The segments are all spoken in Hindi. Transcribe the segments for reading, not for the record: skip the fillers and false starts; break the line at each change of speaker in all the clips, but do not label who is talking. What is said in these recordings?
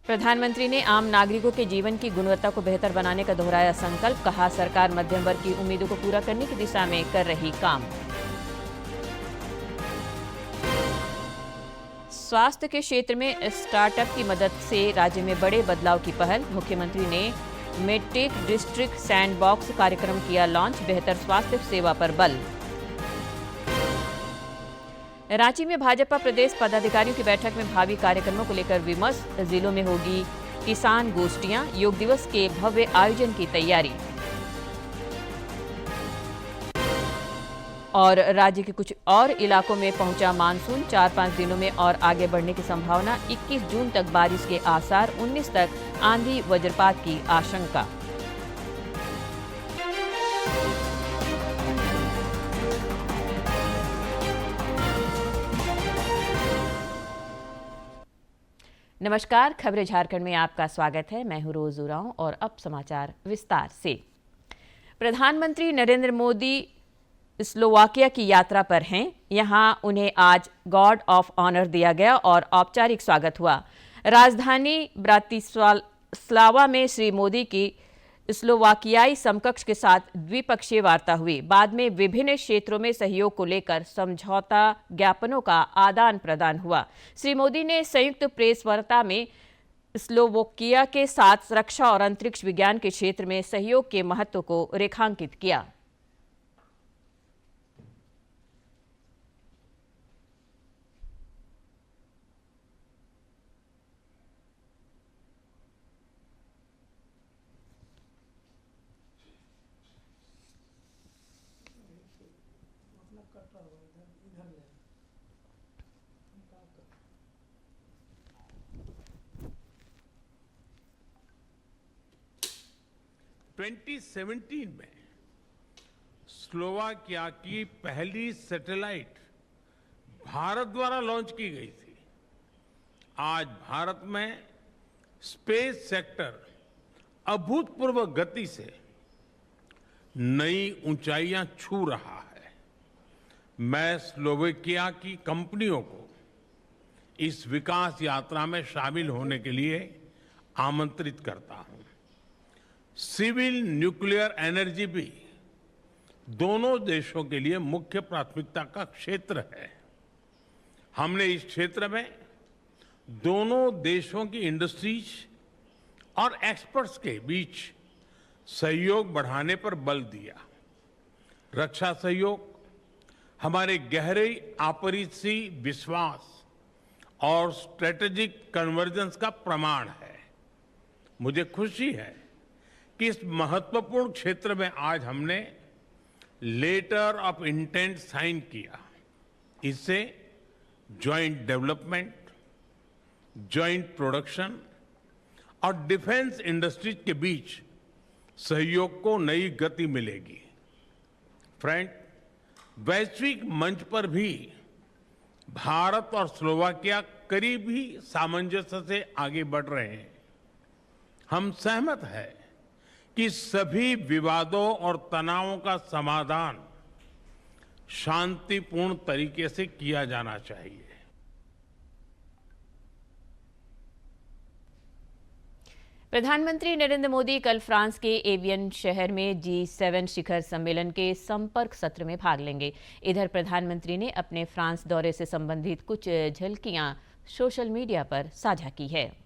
प्रधानमंत्री ने आम नागरिकों के जीवन की गुणवत्ता को बेहतर बनाने का दोहराया संकल्प। कहा, सरकार मध्यम वर्ग की उम्मीदों को पूरा करने की दिशा में कर रही काम। स्वास्थ्य के क्षेत्र में स्टार्टअप की मदद से राज्य में बड़े बदलाव की पहल। मुख्यमंत्री ने मेडटेक डिस्ट्रिक्ट सैंडबॉक्स कार्यक्रम किया लॉन्च। बेहतर स्वास्थ्य सेवा पर बल। रांची में भाजपा प्रदेश पदाधिकारियों की बैठक में भावी कार्यक्रमों को लेकर विमर्श। जिलों में होगी किसान गोष्ठियां। योग दिवस के भव्य आयोजन की तैयारी। और राज्य के कुछ और इलाकों में पहुंचा मानसून। 4-5 दिनों में और आगे बढ़ने की संभावना। 21 जून तक बारिश के आसार। 19 तक आंधी वज्रपात की आशंका। नमस्कार, खबरें झारखंड में आपका स्वागत है। मैं हूं रोज उरांव और अब समाचार विस्तार से। प्रधानमंत्री नरेंद्र मोदी स्लोवाकिया की यात्रा पर हैं। यहां उन्हें आज गार्ड ऑफ ऑनर दिया गया और औपचारिक स्वागत हुआ। राजधानी ब्रातिस्लावा में श्री मोदी की स्लोवाकियाई समकक्ष के साथ द्विपक्षीय वार्ता हुई। बाद में विभिन्न क्षेत्रों में सहयोग को लेकर समझौता ज्ञापनों का आदान प्रदान हुआ। श्री मोदी ने संयुक्त प्रेस वार्ता में स्लोवाकिया के साथ रक्षा और अंतरिक्ष विज्ञान के क्षेत्र में सहयोग के महत्व को रेखांकित किया।
(2017) में स्लोवाकिया की पहली सैटेलाइट भारत द्वारा लॉन्च की गई थी। आज भारत में स्पेस सेक्टर अभूतपूर्व गति से नई ऊंचाइयां छू रहा है। मैं स्लोवाकिया की कंपनियों को इस विकास यात्रा में शामिल होने के लिए आमंत्रित करता हूं। सिविल न्यूक्लियर एनर्जी भी दोनों देशों के लिए मुख्य प्राथमिकता का क्षेत्र है। हमने इस क्षेत्र में दोनों देशों की इंडस्ट्रीज और एक्सपर्ट्स के बीच सहयोग बढ़ाने पर बल दिया। रक्षा सहयोग हमारे गहरे आपसी विश्वास और स्ट्रेटेजिक कन्वर्जेंस का प्रमाण है। मुझे खुशी है कि इस महत्वपूर्ण क्षेत्र में आज हमने लेटर ऑफ इंटेंट साइन किया। इससे ज्वाइंट डेवलपमेंट, ज्वाइंट प्रोडक्शन और डिफेंस इंडस्ट्रीज के बीच सहयोग को नई गति मिलेगी। फ्रेंड, वैश्विक मंच पर भी भारत और स्लोवाकिया करीब ही सामंजस्य से आगे बढ़ रहे हैं। हम सहमत हैं कि सभी विवादों और तनावों का समाधान शांतिपूर्ण तरीके से किया जाना चाहिए।
प्रधानमंत्री नरेंद्र मोदी कल फ्रांस के एवियन शहर में G7 शिखर सम्मेलन के संपर्क सत्र में भाग लेंगे। इधर प्रधानमंत्री ने अपने फ्रांस दौरे से संबंधित कुछ झलकियां सोशल मीडिया पर साझा की है।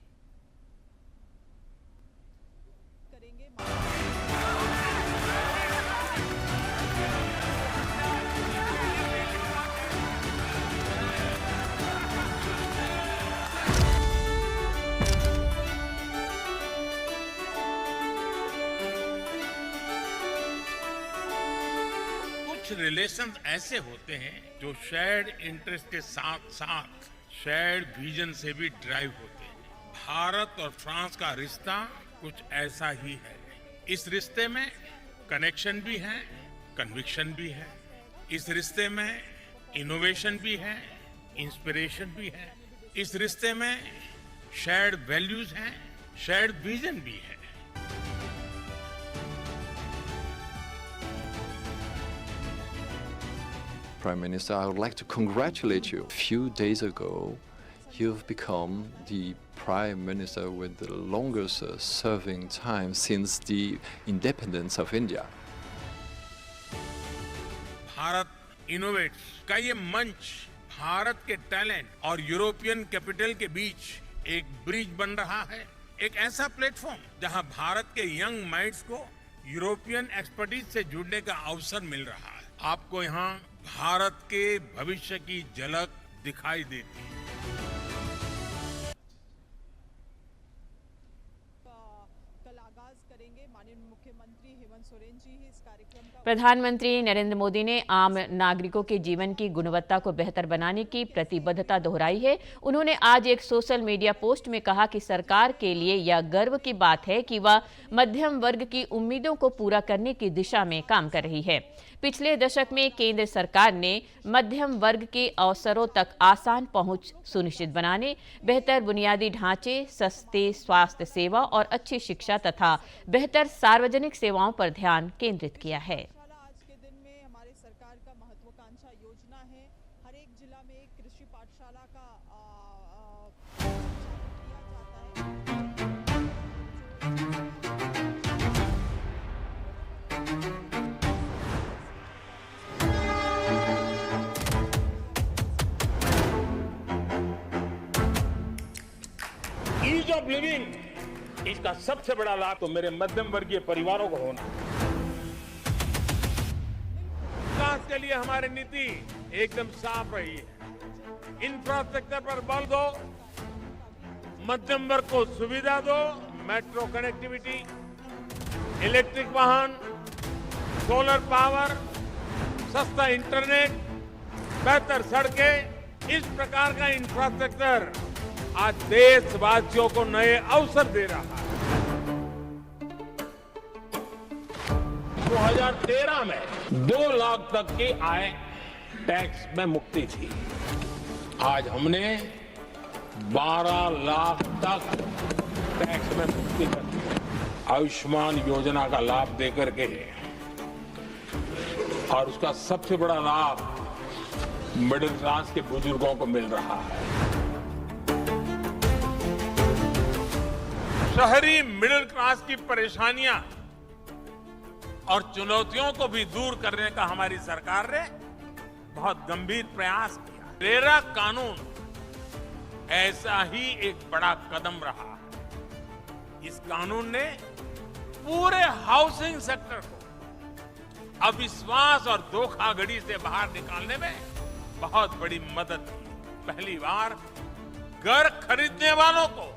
कुछ रिलेशंस ऐसे होते हैं जो शेयर्ड इंटरेस्ट के साथ साथ शेयर्ड विजन से भी ड्राइव होते हैं। भारत और फ्रांस का रिश्ता कुछ ऐसा ही है। इस रिश्ते में कनेक्शन भी है, कन्विक्शन भी है। इस रिश्ते में इनोवेशन भी है, इंस्पिरेशन भी है। इस रिश्ते में शेयर्ड वैल्यूज हैं, शेयर्ड विजन भी है।
Prime Minister, I would like to congratulate you. A few days ago, you've become the Prime Minister with the longest serving time since the independence of India.
Bharat innovates का ये मंच भारत के टैलेंट और यूरोपियन कैपिटल के बीच एक ब्रिज बन रहा है, एक ऐसा प्लेटफॉर्म जहां भारत के यंग माइंड्स को यूरोपियन एक्सपर्टीज से जुड़ने का अवसर मिल रहा है। आपको यहाँ भारत के भविष्य की झलक दिखाई देती है।
कल आगाज करेंगे माननीय मुख्यमंत्री हेमंत सोरेन जी ही इस कार्यक्रम का।
प्रधानमंत्री नरेंद्र मोदी ने आम नागरिकों के जीवन की गुणवत्ता को बेहतर बनाने की प्रतिबद्धता दोहराई है। उन्होंने आज एक सोशल मीडिया पोस्ट में कहा कि सरकार के लिए यह गर्व की बात है कि वह मध्यम वर्ग की उम्मीदों को पूरा करने की दिशा में काम कर रही है। पिछले दशक में केंद्र सरकार ने मध्यम वर्ग के अवसरों तक आसान पहुंच सुनिश्चित बनाने, बेहतर बुनियादी ढांचे, सस्ते स्वास्थ्य सेवा और अच्छी शिक्षा तथा बेहतर सार्वजनिक सेवाओं पर ध्यान केंद्रित किया है।
आज के दिन में हमारी सरकार का महत्वाकांक्षा योजना है। हर एक जिला में एक कृषि पाठशाला का
ईज ऑफ लिविंग, इसका सबसे बड़ा लाभ तो मेरे मध्यम वर्गीय परिवारों को होना। विकास के लिए हमारी नीति एकदम साफ रही है। इंफ्रास्ट्रक्चर पर बल दो, मध्यम वर्ग को सुविधा दो, मेट्रो कनेक्टिविटी, इलेक्ट्रिक वाहन, सोलर पावर, सस्ता इंटरनेट, बेहतर सड़कें, इस प्रकार का इंफ्रास्ट्रक्चर आज देशवासियों को नए अवसर दे रहा है। 2013 में 2 लाख तक की आय टैक्स में मुक्ति थी। आज हमने 12 लाख तक टैक्स में मुक्ति कर दी। आयुष्मान योजना का लाभ देकर के, और उसका सबसे बड़ा लाभ मिडिल क्लास के बुजुर्गों को मिल रहा है। शहरी मिडिल क्लास की परेशानियां और चुनौतियों को भी दूर करने का हमारी सरकार ने बहुत गंभीर प्रयास किया। रेरा कानून ऐसा ही एक बड़ा कदम रहा है। इस कानून ने पूरे हाउसिंग सेक्टर को अविश्वास और धोखाधड़ी से बाहर निकालने में बहुत बड़ी मदद की। पहली बार घर खरीदने वालों को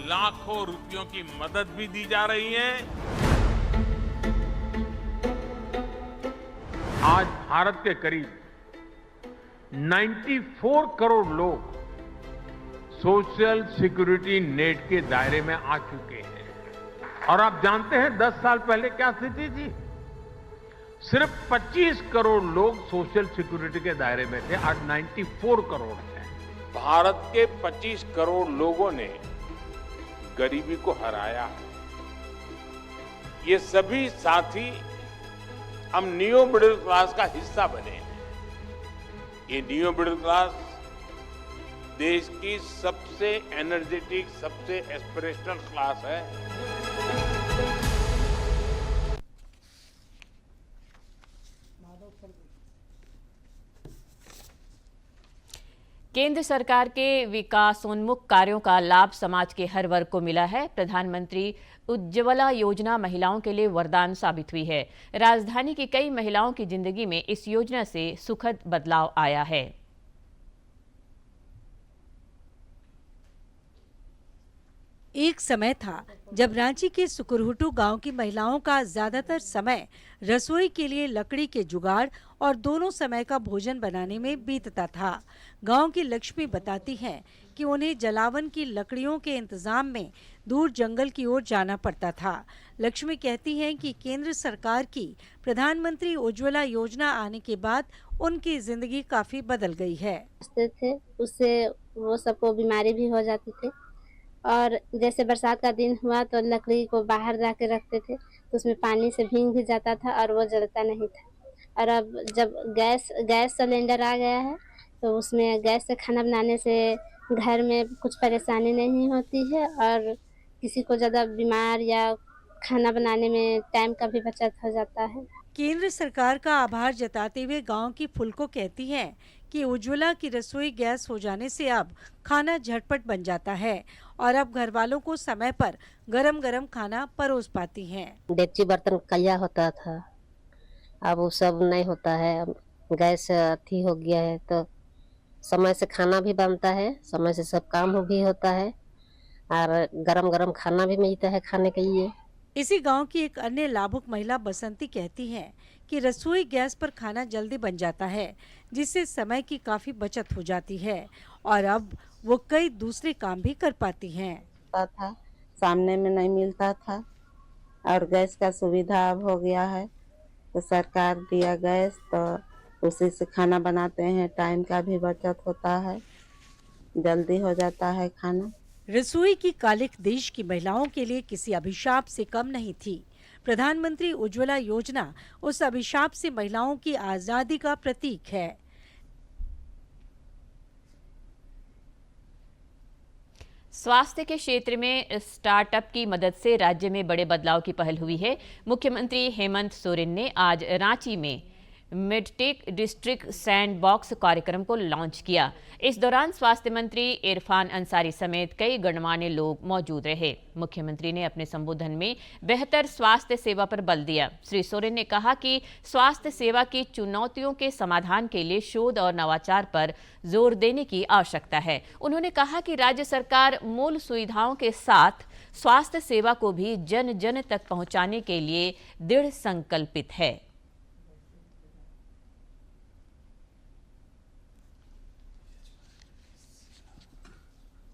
लाखों रुपयों की मदद भी दी जा रही है। आज भारत के करीब 94 करोड़ लोग सोशल सिक्योरिटी नेट के दायरे में आ चुके हैं। और आप जानते हैं 10 साल पहले क्या स्थिति थी? सिर्फ 25 करोड़ लोग सोशल सिक्योरिटी के दायरे में थे, आज 94 करोड़ हैं। भारत के 25 करोड़ लोगों ने गरीबी को हराया है। ये सभी साथी हम न्यू मिडिल क्लास का हिस्सा बने हैं। ये न्यू मिडिल क्लास देश की सबसे एनर्जेटिक, सबसे एस्पिरेशनल क्लास है।
केंद्र सरकार के विकासोन्मुख कार्यों का लाभ समाज के हर वर्ग को मिला है। प्रधानमंत्री उज्ज्वला योजना महिलाओं के लिए वरदान साबित हुई है। राजधानी की कई महिलाओं की जिंदगी में इस योजना से सुखद बदलाव आया है।
एक समय था जब रांची के सुकुरहुटू गांव की महिलाओं का ज्यादातर समय रसोई के लिए लकड़ी के जुगाड़ और दोनों समय का भोजन बनाने में बीतता था। गांव की लक्ष्मी बताती हैं कि उन्हें जलावन की लकड़ियों के इंतजाम में दूर जंगल की ओर जाना पड़ता था। लक्ष्मी कहती हैं कि केंद्र सरकार की प्रधानमंत्री उज्ज्वला योजना आने के बाद उनकी जिंदगी काफी बदल गई है।
उससे वो सबको बीमारी भी हो जाती थी, और जैसे बरसात का दिन हुआ तो लकड़ी को बाहर जाके रखते थे तो उसमें पानी से भीग भी जाता था और वो जलता नहीं था। और अब जब गैस सिलेंडर आ गया है तो उसमें गैस से खाना बनाने से घर में कुछ परेशानी नहीं होती है और किसी को ज़्यादा बीमार या खाना बनाने में टाइम का भी बचत हो जाता है।
केंद्र सरकार का आभार जताते हुए गांव की फुल्को कहती हैं कि उज्ज्वला की रसोई गैस हो जाने से अब खाना झटपट बन जाता है और अब घर वालों को समय पर गरम गरम खाना परोस पाती हैं।
डेगची बर्तन कलिया होता था, अब वो सब नहीं होता है। अब गैस अथी हो गया है तो समय से खाना भी बनता है, समय से सब काम भी होता है और गरम गरम खाना भी मिलता है खाने के लिए।
इसी गांव की एक अन्य लाभुक महिला बसंती कहती है कि रसोई गैस पर खाना जल्दी बन जाता है जिससे समय की काफी बचत हो जाती है और अब वो कई दूसरे काम भी कर पाती हैं।
था सामने में नहीं मिलता था और गैस का सुविधा अब हो गया है तो सरकार दिया गैस तो उसी से खाना बनाते हैं, टाइम का भी बचत होता है, जल्दी हो जाता है खाना।
रसोई की कालिख देश की महिलाओं के लिए किसी अभिशाप से कम नहीं थी। प्रधानमंत्री उज्ज्वला योजना उस अभिशाप से महिलाओं की आजादी का प्रतीक है।
स्वास्थ्य के क्षेत्र में स्टार्टअप की मदद से राज्य में बड़े बदलाव की पहल हुई है। मुख्यमंत्री हेमंत सोरेन ने आज रांची में मेडटेक डिस्ट्रिक्ट सैंड बॉक्स कार्यक्रम को लॉन्च किया। इस दौरान स्वास्थ्य मंत्री इरफान अंसारी समेत कई गणमान्य लोग मौजूद रहे। मुख्यमंत्री ने अपने संबोधन में बेहतर स्वास्थ्य सेवा पर बल दिया। श्री सोरेन ने कहा कि स्वास्थ्य सेवा की चुनौतियों के समाधान के लिए शोध और नवाचार पर जोर देने की आवश्यकता है। उन्होंने कहा कि राज्य सरकार मूल सुविधाओं के साथ स्वास्थ्य सेवा को भी जन जन तक पहुंचाने के लिए दृढ़ संकल्पित है।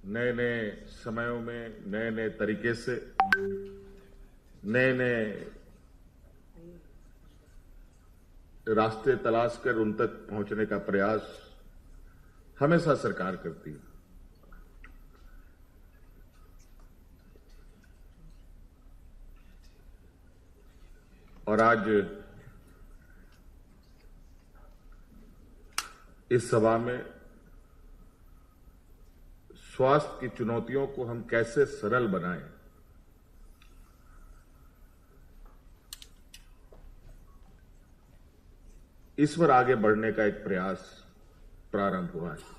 नए नए समयों में नए नए तरीके से नए नए रास्ते तलाश कर उन तक पहुंचने का प्रयास हमेशा सरकार करती है। और आज इस सभा में स्वास्थ्य की चुनौतियों को हम कैसे सरल बनाएं, इस पर आगे बढ़ने का एक प्रयास प्रारंभ हुआ है।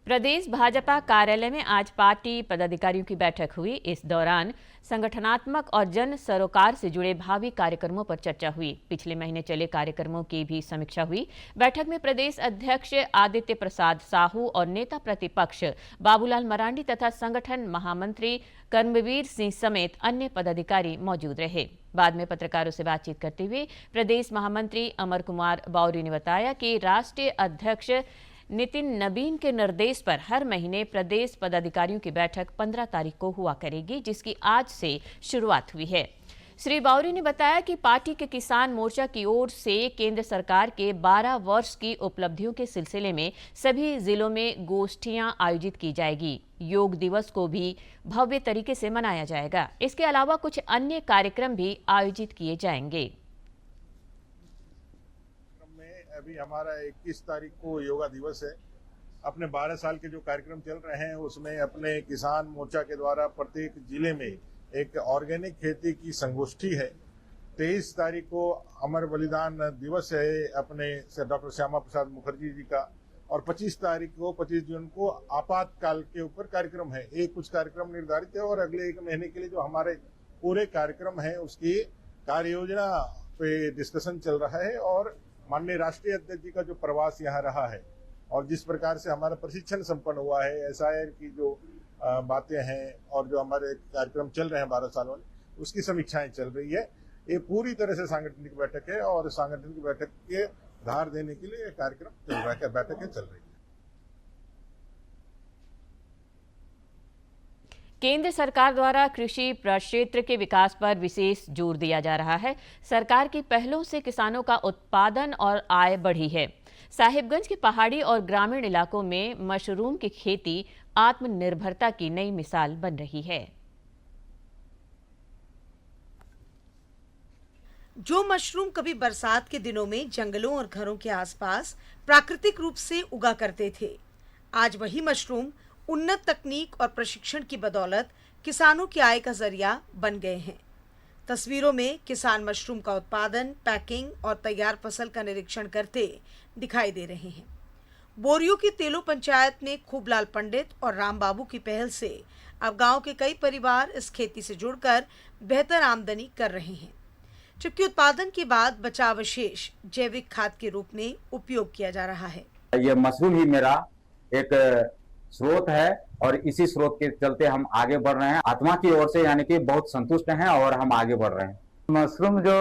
प्रदेश भाजपा कार्यालय में आज पार्टी पदाधिकारियों की बैठक हुई। इस दौरान संगठनात्मक और जन सरोकार से जुड़े भावी कार्यक्रमों पर चर्चा हुई। पिछले महीने चले कार्यक्रमों की भी समीक्षा हुई। बैठक में प्रदेश अध्यक्ष आदित्य प्रसाद साहू और नेता प्रतिपक्ष बाबूलाल मरांडी तथा संगठन महामंत्री कर्मवीर सिंह समेत अन्य पदाधिकारी मौजूद रहे। बाद में पत्रकारों से बातचीत करते हुए प्रदेश महामंत्री अमर कुमार बावरी ने बताया कि राष्ट्रीय अध्यक्ष नितिन नबीन के निर्देश पर हर महीने प्रदेश पदाधिकारियों की बैठक 15 तारीख को हुआ करेगी, जिसकी आज से शुरुआत हुई है। श्री बावरी ने बताया कि पार्टी के किसान मोर्चा की ओर से केंद्र सरकार के 12 वर्ष की उपलब्धियों के सिलसिले में सभी जिलों में गोष्ठियां आयोजित की जाएगी। योग दिवस को भी भव्य तरीके से मनाया जाएगा। इसके अलावा कुछ अन्य कार्यक्रम भी आयोजित किए जाएंगे।
अभी हमारा 21 तारीख को योगा दिवस है। अपने 12 साल के जो कार्यक्रम चल रहे हैं उसमें अपने किसान मोर्चा के द्वारा प्रत्येक जिले में एक ऑर्गेनिक खेती की संगोष्ठी है। 23 तारीख को अमर बलिदान दिवस है अपने डॉक्टर श्यामा प्रसाद मुखर्जी जी का, और 25 जून को आपातकाल के ऊपर कार्यक्रम है। एक कुछ कार्यक्रम निर्धारित है और अगले एक महीने के लिए जो हमारे पूरे कार्यक्रम है उसकी कार्य योजना पे डिस्कशन चल रहा है। और माननीय राष्ट्रीय अध्यक्ष जी का जो प्रवास यहाँ रहा है और जिस प्रकार से हमारा प्रशिक्षण संपन्न हुआ है, एसआईआर की जो बातें हैं और जो हमारे कार्यक्रम चल रहे हैं 12 सालों में, उसकी समीक्षाएं चल रही है। ये पूरी तरह से सांगठनिक बैठक है और सांगठनिक बैठक के धार देने के लिए कार्यक्रम चल रहा है, बैठकें चल रही है।
केंद्र सरकार द्वारा कृषि प्रक्षेत्र के विकास पर विशेष जोर दिया जा रहा है। सरकार की पहलों से किसानों का उत्पादन और आय बढ़ी है। साहिबगंज के पहाड़ी और ग्रामीण इलाकों में मशरूम की खेती आत्मनिर्भरता की नई मिसाल बन रही है।
जो मशरूम कभी बरसात के दिनों में जंगलों और घरों के आसपास प्राकृतिक रूप से उगा करते थे, आज वही मशरूम उन्नत तकनीक और प्रशिक्षण की बदौलत किसानों की आय का जरिया बन गए हैं। तस्वीरों में किसान मशरूम का उत्पादन, पैकिंग और तैयार फसल का निरीक्षण करते दिखाई दे रहे हैं। बोरियों की तेलो पंचायत में खूबलाल पंडित और राम बाबू की पहल से अब गांव के कई परिवार इस खेती से जुड़कर बेहतर आमदनी कर रहे हैं, जबकि उत्पादन के बाद बचा अवशेष जैविक खाद के रूप में उपयोग किया जा रहा है।
ये मशरूम ही मेरा एक स्रोत है और इसी स्रोत के चलते हम आगे बढ़ रहे हैं। आत्मा की ओर से यानी कि बहुत संतुष्ट हैं और हम आगे बढ़ रहे हैं। मशरूम जो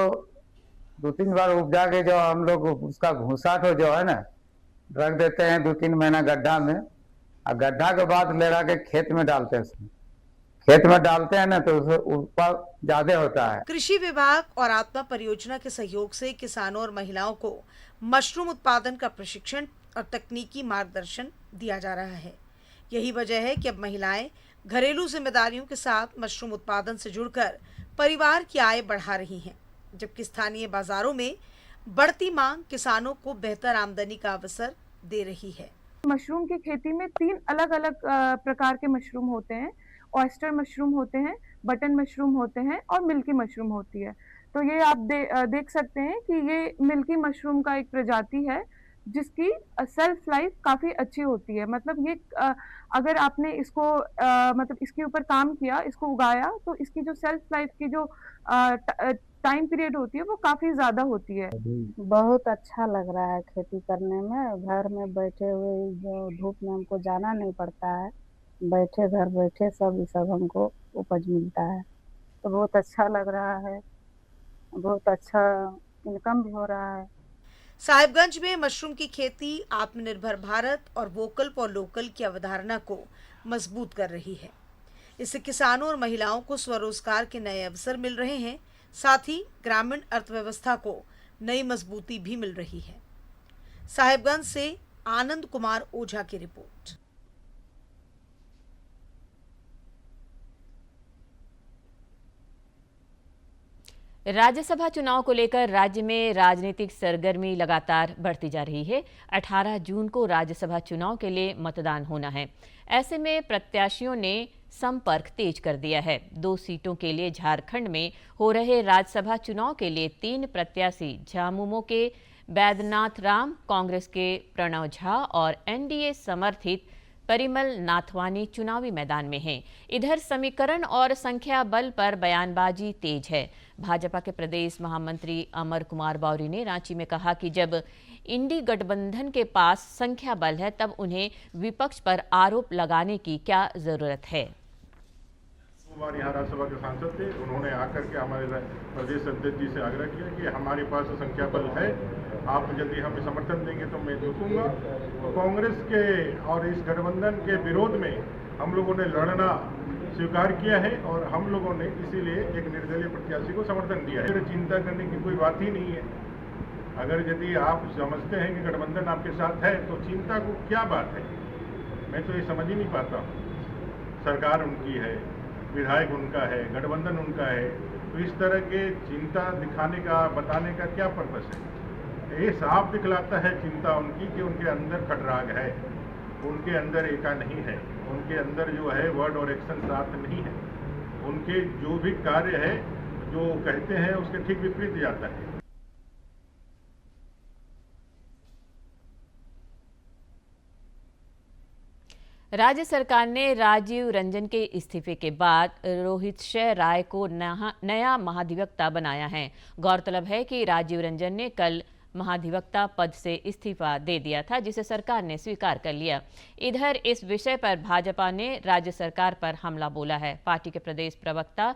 2-3 बार उपजा के जो हम लोग उसका भूसा को जो है ना रख देते हैं 2-3 महीना गड्ढा में, और गड्ढा के बाद ले के खेत में डालते हैं। खेत में डालते हैं ना तो ऊपर ज्यादा होता है।
कृषि विभाग और आत्मा परियोजना के सहयोग से किसानों और महिलाओं को मशरूम उत्पादन का प्रशिक्षण और तकनीकी मार्गदर्शन दिया जा रहा है। यही वजह है कि अब महिलाएं घरेलू जिम्मेदारियों के साथ मशरूम उत्पादन से जुड़कर परिवार की आय बढ़ा रही हैं, जबकि स्थानीय बाजारों में बढ़ती मांग किसानों को बेहतर आमदनी का अवसर दे रही है।
मशरूम की खेती में 3 अलग अलग प्रकार के मशरूम होते हैं। ऑयस्टर मशरूम होते हैं, बटन मशरूम होते हैं और मिल्की मशरूम होती है। तो ये आप देख सकते हैं कि ये मिल्की मशरूम का एक प्रजाति है जिसकी सेल्फ लाइफ काफ़ी अच्छी होती है। मतलब ये अगर आपने इसको मतलब इसके ऊपर काम किया, इसको उगाया, तो इसकी जो सेल्फ लाइफ की जो टाइम पीरियड होती है वो काफ़ी ज़्यादा होती है।
बहुत अच्छा लग रहा है खेती करने में। घर में बैठे हुए जो धूप में हमको जाना नहीं पड़ता है, बैठे घर बैठे सब हमको उपज मिलता है, तो बहुत अच्छा लग रहा है। बहुत अच्छा इनकम भी हो रहा है।
साहिबगंज में मशरूम की खेती आत्मनिर्भर भारत और वोकल फॉर लोकल की अवधारणा को मजबूत कर रही है। इससे किसानों और महिलाओं को स्वरोजगार के नए अवसर मिल रहे हैं, साथ ही ग्रामीण अर्थव्यवस्था को नई मजबूती भी मिल रही है। साहिबगंज से आनंद कुमार ओझा की रिपोर्ट।
राज्यसभा चुनाव को लेकर राज्य में राजनीतिक सरगर्मी लगातार बढ़ती जा रही है। 18 जून को राज्यसभा चुनाव के लिए मतदान होना है। ऐसे में प्रत्याशियों ने संपर्क तेज कर दिया है। 2 सीटों के लिए झारखंड में हो रहे राज्यसभा चुनाव के लिए 3 प्रत्याशी झामुमो के बैद्यनाथ राम, कांग्रेस के प्रणव झा और एनडीए समर्थित परिमल नाथवानी चुनावी मैदान में हैं। इधर समीकरण और संख्या बल पर बयानबाजी तेज है। भाजपा के प्रदेश महामंत्री अमर कुमार बावरी ने रांची में कहा कि जब इंडी गठबंधन के पास संख्या बल है तब उन्हें विपक्ष पर आरोप लगाने की क्या जरूरत है।
बार यहाँ राज्यसभा के सांसद थे, उन्होंने आकर के हमारे प्रदेश अध्यक्ष जी से आग्रह किया कि हमारे पास संख्या बल है, आप यदि हमें समर्थन देंगे तो मैं देखूंगा। तो कांग्रेस के और इस गठबंधन के विरोध में हम लोगों ने लड़ना स्वीकार किया है और हम लोगों ने इसीलिए एक निर्दलीय प्रत्याशी को समर्थन दिया है। चिंता करने की कोई बात ही नहीं है। अगर यदि आप समझते हैं कि गठबंधन आपके साथ है तो चिंता को क्या बात है, मैं तो ये समझ ही नहीं पाता हूँ। सरकार उनकी है, विधायक उनका है, गठबंधन उनका है, तो इस तरह के चिंता दिखाने का, बताने का क्या पर्पस है। ये साफ दिखलाता है चिंता उनकी कि उनके अंदर खटराग है, उनके अंदर एका नहीं है, उनके अंदर जो है वर्ड और एक्शन साथ नहीं है। उनके जो भी कार्य है, जो कहते हैं उसके ठीक विपरीत जाता है।
राज्य सरकार ने राजीव रंजन के इस्तीफे के बाद रोहित शय राय को नया महाधिवक्ता बनाया है। गौरतलब है कि राजीव रंजन ने कल महाधिवक्ता पद से इस्तीफा दे दिया था, जिसे सरकार ने स्वीकार कर लिया। इधर इस विषय पर भाजपा ने राज्य सरकार पर हमला बोला है। पार्टी के प्रदेश प्रवक्ता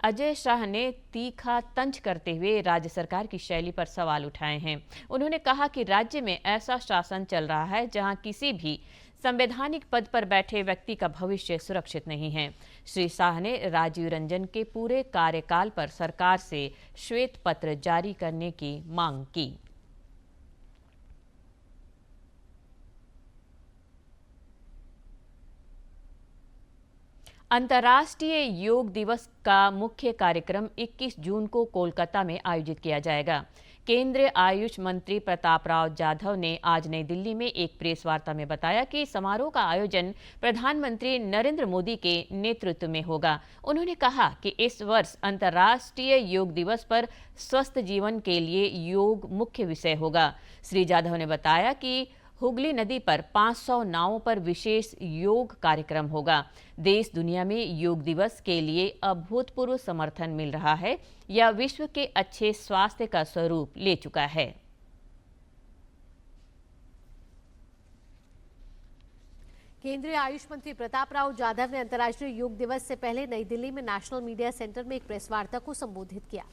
अजय शाह ने तीखा तंज करते हुए राज्य सरकार की शैली पर सवाल उठाए हैं। उन्होंने कहा कि राज्य में ऐसा शासन चल रहा है जहां किसी भी संवैधानिक पद पर बैठे व्यक्ति का भविष्य सुरक्षित नहीं है। श्री शाह ने राजीव रंजन के पूरे कार्यकाल पर सरकार से श्वेत पत्र जारी करने की मांग की। अंतर्राष्ट्रीय योग दिवस का मुख्य कार्यक्रम 21 जून को कोलकाता में आयोजित किया जाएगा। केंद्रीय आयुष मंत्री प्रताप राव जाधव ने आज नई दिल्ली में एक प्रेस वार्ता में बताया कि समारोह का आयोजन प्रधानमंत्री नरेंद्र मोदी के नेतृत्व में होगा। उन्होंने कहा कि इस वर्ष अंतर्राष्ट्रीय योग दिवस पर स्वस्थ जीवन के लिए योग मुख्य विषय होगा। श्री जाधव ने बताया कि हुगली नदी पर 500 नावों पर विशेष योग कार्यक्रम होगा। देश दुनिया में योग दिवस के लिए अभूतपूर्व समर्थन मिल रहा है। यह विश्व के अच्छे स्वास्थ्य का स्वरूप ले चुका है।
केंद्रीय आयुष मंत्री प्रताप राव जाधव ने अंतर्राष्ट्रीय योग दिवस से पहले नई दिल्ली में नेशनल मीडिया सेंटर में एक प्रेस वार्ता को संबोधित किया।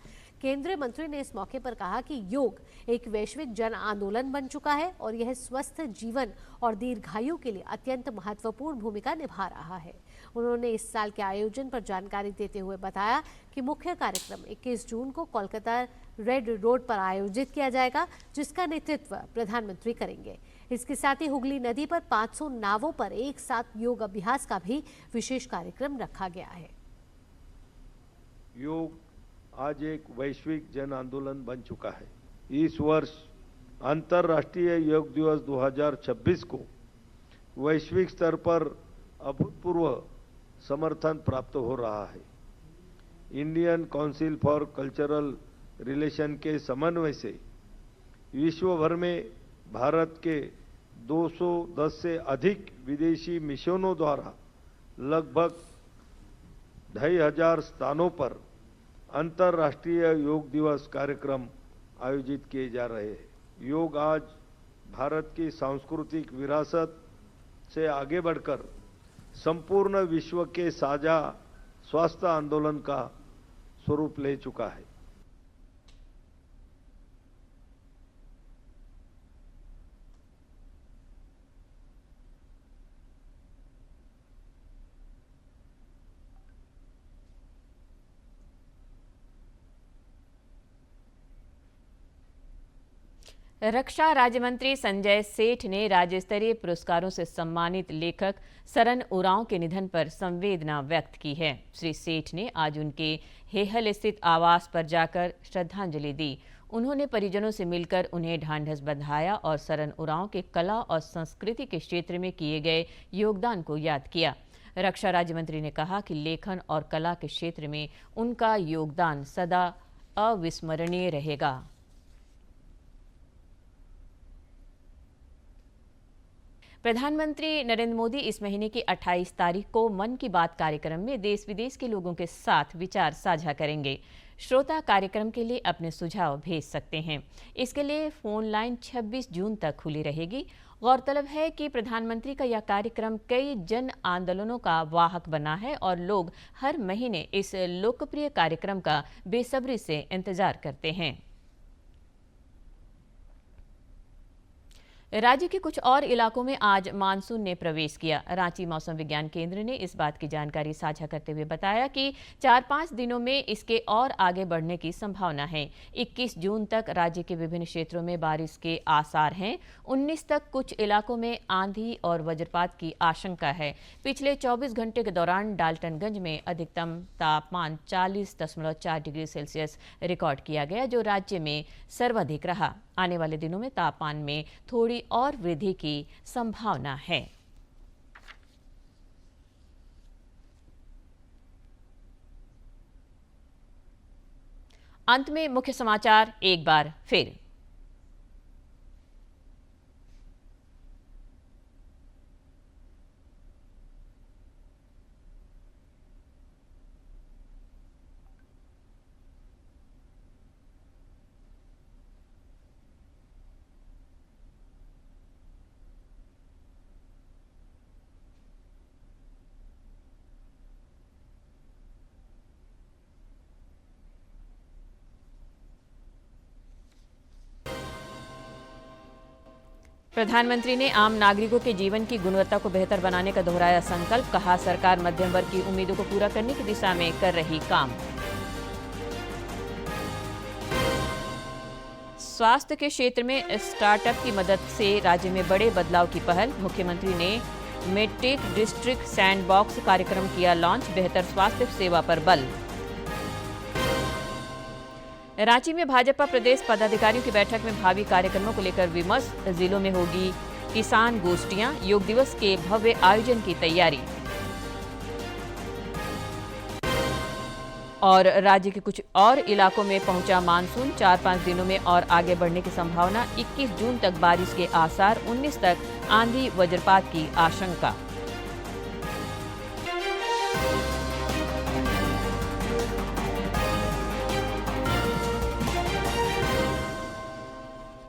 केंद्रीय मंत्री ने इस मौके पर कहा कि योग एक वैश्विक जन आंदोलन बन चुका है और यह स्वस्थ जीवन और दीर्घायु के लिए अत्यंत महत्वपूर्ण भूमिका निभा रहा है। उन्होंने इस साल के आयोजन पर जानकारी देते हुए बताया कि मुख्य कार्यक्रम 21 जून को कोलकाता रेड रोड पर आयोजित किया जाएगा, जिसका नेतृत्व प्रधानमंत्री करेंगे। इसके साथ ही हुगली नदी पर 500 नावों पर एक साथ योग अभ्यास का भी विशेष कार्यक्रम रखा गया है।
योग आज एक वैश्विक जन आंदोलन बन चुका है। इस वर्ष अंतर्राष्ट्रीय योग दिवस 2026 को वैश्विक स्तर पर अभूतपूर्व समर्थन प्राप्त हो रहा है। Indian council for cultural relation के समन्वय से विश्व भर में भारत के 210 से अधिक विदेशी मिशनों द्वारा लगभग 2500 स्थानों पर अंतर्राष्ट्रीय योग दिवस कार्यक्रम आयोजित किए जा रहे हैं। योग आज भारत की सांस्कृतिक विरासत से आगे बढ़कर संपूर्ण विश्व के साझा स्वास्थ्य आंदोलन का स्वरूप ले चुका है।
रक्षा राज्य मंत्री संजय सेठ ने राज्य स्तरीय पुरस्कारों से सम्मानित लेखक सरन उरांव के निधन पर संवेदना व्यक्त की है। श्री सेठ ने आज उनके हेहल स्थित आवास पर जाकर श्रद्धांजलि दी। उन्होंने परिजनों से मिलकर उन्हें ढांढस बंधाया और सरन उरांव के कला और संस्कृति के क्षेत्र में किए गए योगदान को याद किया। रक्षा राज्य मंत्री ने कहा कि लेखन और कला के क्षेत्र में उनका योगदान सदा अविस्मरणीय रहेगा। प्रधानमंत्री नरेंद्र मोदी इस महीने की 28 तारीख को मन की बात कार्यक्रम में देश विदेश के लोगों के साथ विचार साझा करेंगे। श्रोता कार्यक्रम के लिए अपने सुझाव भेज सकते हैं। इसके लिए फोन लाइन 26 जून तक खुली रहेगी। गौरतलब है कि प्रधानमंत्री का यह कार्यक्रम कई जन आंदोलनों का वाहक बना है और लोग हर महीने इस लोकप्रिय कार्यक्रम का बेसब्री से इंतजार करते हैं। राज्य के कुछ और इलाकों में आज मानसून ने प्रवेश किया। रांची मौसम विज्ञान केंद्र ने इस बात की जानकारी साझा करते हुए बताया कि 4-5 दिनों में इसके और आगे बढ़ने की संभावना है। 21 जून तक राज्य के विभिन्न क्षेत्रों में बारिश के आसार हैं। 19 तक कुछ इलाकों में आंधी और वज्रपात की आशंका है। पिछले 24 घंटे के दौरान डाल्टनगंज में अधिकतम तापमान 40.4 डिग्री सेल्सियस रिकॉर्ड किया गया, जो राज्य में सर्वाधिक रहा। आने वाले दिनों में तापमान में थोड़ी और वृद्धि की संभावना है। अंत में मुख्य समाचार एक बार फिर। प्रधानमंत्री ने आम नागरिकों के जीवन की गुणवत्ता को बेहतर बनाने का दोहराया संकल्प। कहा, सरकार मध्यम वर्ग की उम्मीदों को पूरा करने की दिशा में कर रही काम। स्वास्थ्य के क्षेत्र में स्टार्टअप की मदद से राज्य में बड़े बदलाव की पहल। मुख्यमंत्री ने मेडटेक डिस्ट्रिक्ट सैंडबॉक्स कार्यक्रम किया लॉन्च, बेहतर स्वास्थ्य सेवा पर बल। रांची में भाजपा प्रदेश पदाधिकारियों की बैठक में भावी कार्यक्रमों को लेकर विमर्श, जिलों में होगी किसान गोष्ठियां, योग दिवस के भव्य आयोजन की तैयारी। और राज्य के कुछ और इलाकों में पहुंचा मानसून, 4-5 दिनों में और आगे बढ़ने की संभावना, 21 जून तक बारिश के आसार, 19 तक आंधी वज्रपात की आशंका।